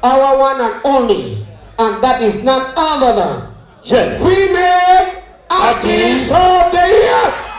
our one and only, and that is none other than Yes. Female Artist of the Year.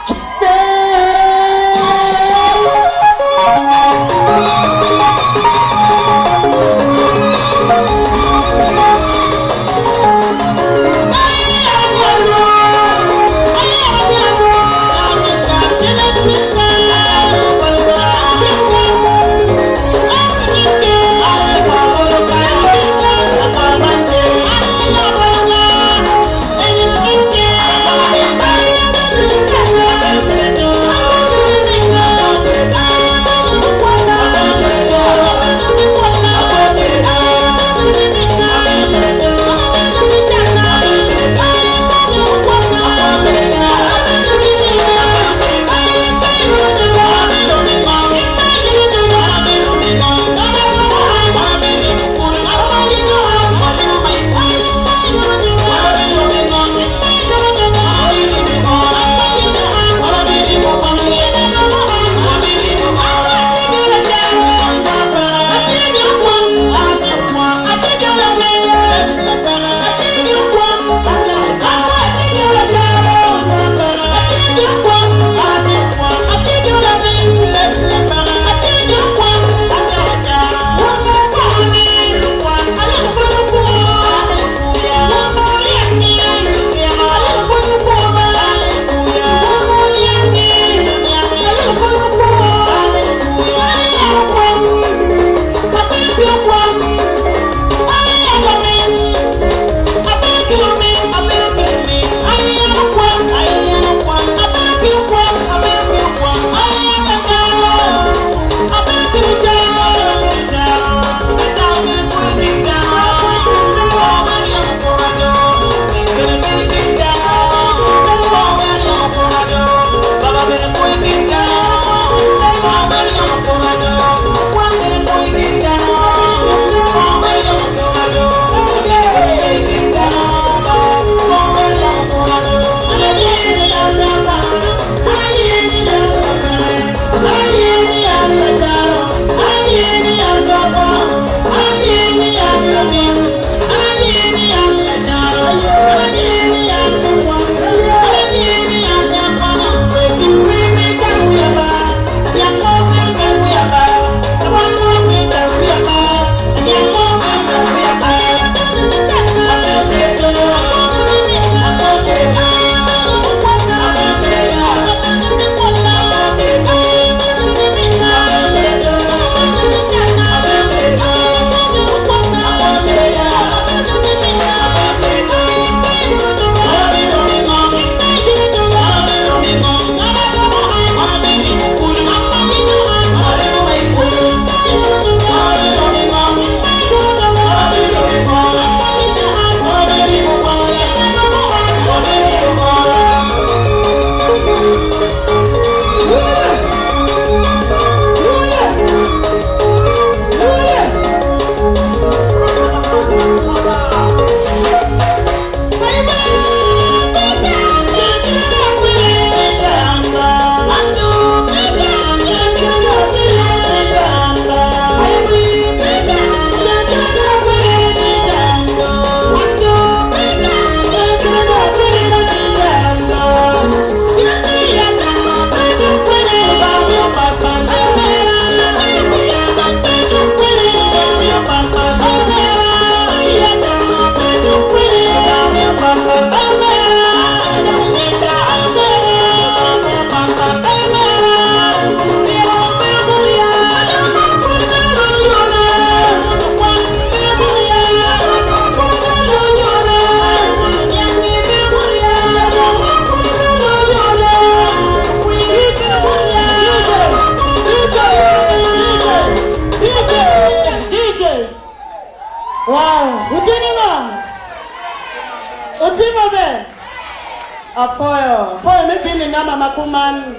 Apoyo me bini nama makuman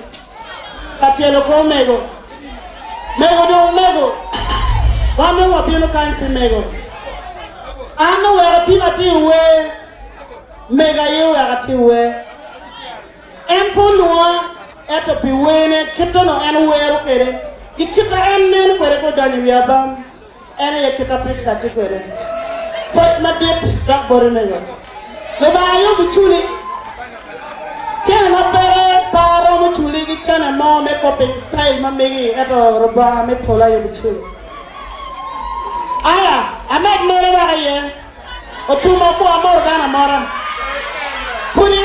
katielo ko mego do mego wame wabino kanti mego ano wera ti we mega ye wera ti we empo noa eto piwene kito no en weru kere ikita en nen kwere ko dani wiabam ene ye kita priska chikwere pot na dit dak bore mego le ba yo bichuli chena na pere paro mo chuli gi chena mo me coping style ma megi eto roba me pola yo bichuli aya amek mere ba ye o tuma ko amor dana mara puni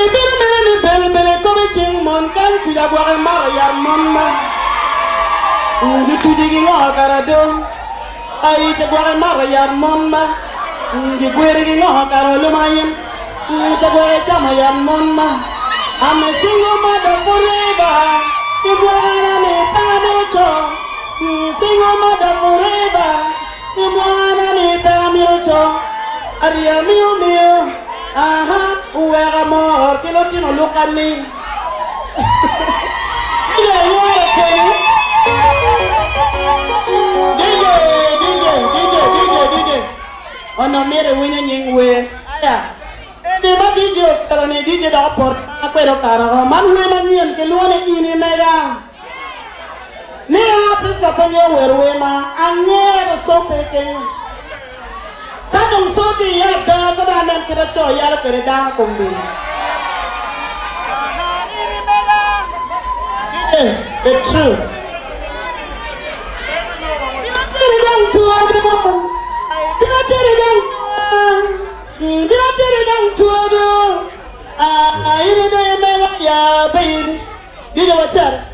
ibere mere ni bele ko be ching mon kan ku ya gwa ma yar mon ma ngi tuji gi ngo karado ai te gwa ma yar mon ma ngi gwere gi ngo karo lu mayin te gwa chama yar mon ma I'm a single mother forever ibwana ni pano cho single mother forever ibwana ni pano cho aria mio aha uwera mo kilo tino lukani ile yoe ke DJ ono mere winya nyingwe aya edi ma DJ tara ne DJ da por akwero kara man ne manyen ke luone ini mega ne aprisa panyo werwe ma anyero sope ke kadang sote ya da kada nan kira cho ya la kere da kombi it's true ya baby DJ what's up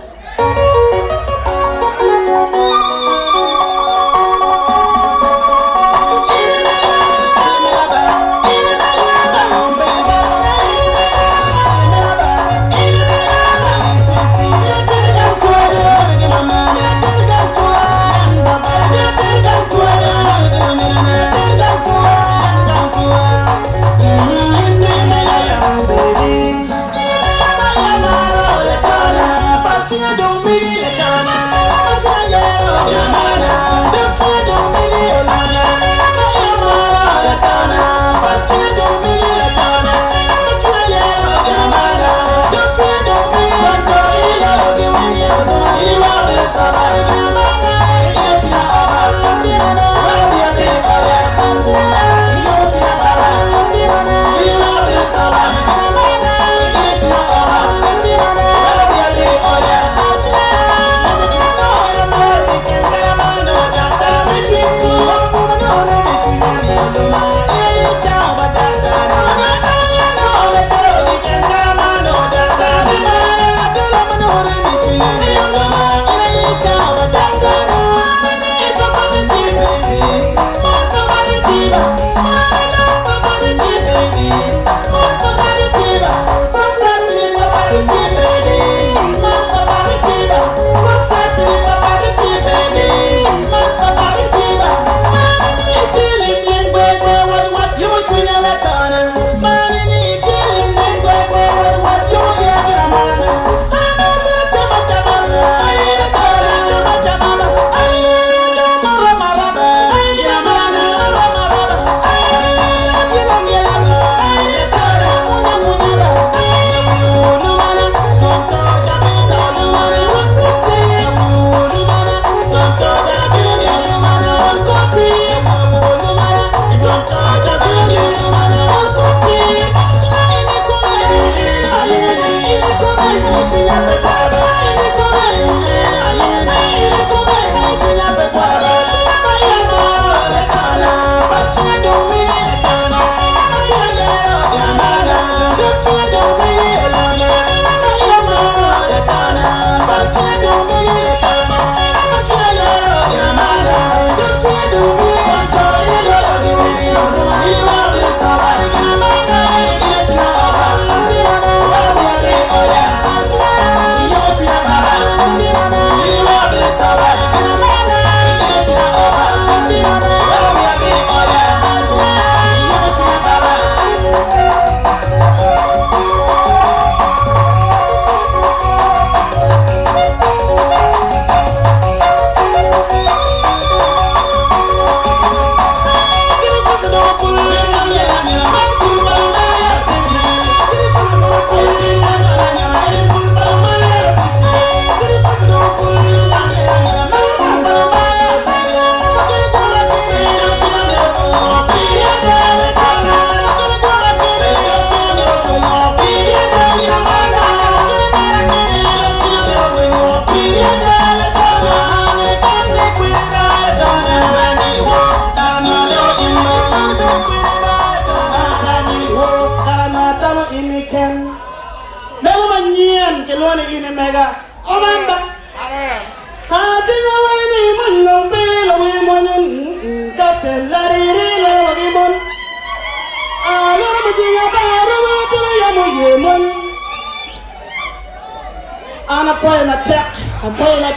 na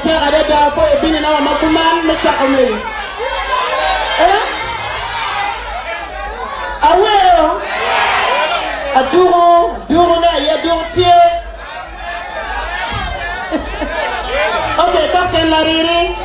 tek ada da fo e bini na makuman me tek me aweo aduro na ya durtie. Okay, Captain Lariri.